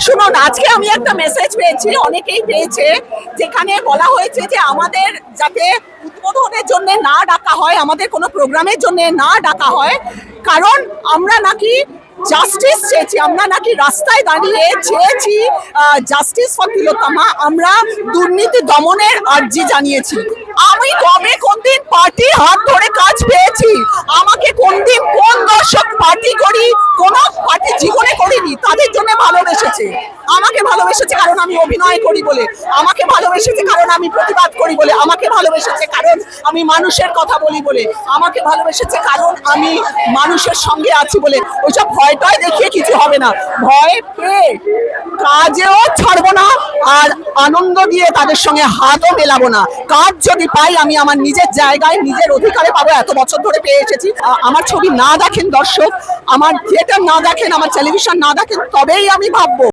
শুনুন, আজকে আমি একটা মেসেজ পেয়েছি, অনেকেই পেয়েছে, যেখানে বলা হয়েছে যে আমাদের যাতে উদ্বোধনের জন্য না ডাকা হয়, আমাদের কোনো প্রোগ্রামের জন্য না ডাকা হয়, কারণ আমরা নাকি জাস্টিস চেয়েছি, আমরা নাকি রাস্তায় দাঁড়িয়ে চেয়েছি জাস্টিস ফর তিলোত্তমা, আমরা দুর্নীতি দমনের আর্জি জানিয়েছি। আমি কবে কোন দিন পার্টি হাত ধরে কাজ পেয়েছি? আমাকে কোন দিন কোন দর্শক পার্টি করি, কোন পার্টি জীবনে করিনি, তাদের জন্য ভালোবেসেছে। আমাকে ভালোবেসেছে কারণ আমি অভিনয় করি বলে, আমাকে ভালোবেসেছে কারণ আমি প্রতিবাদ করি বলে, আমাকে ভালোবেসেছে কারণ আমি মানুষের কথা বলি বলে, আমাকে ভালোবেসেছে কারণ আমি মানুষের সঙ্গে আছি বলে। ওইসব ভয়টাই দেখিয়ে কিছু হবে না, ভয় পেয়ে কাজেও ছাড়বো না, আর আনন্দ দিয়ে তাদের সঙ্গে হাতও মেলাবো না। কাজ যদি পাই আমি আমার নিজের জায়গায় নিজের অধিকারে পাবো, এত বছর ধরে পেয়ে এসেছি। আমার ছবি না দেখেন দর্শক, আমার থিয়েটার না দেখেন, আমার টেলিভিশন না দেখেন, তবেই আমি ভাববো।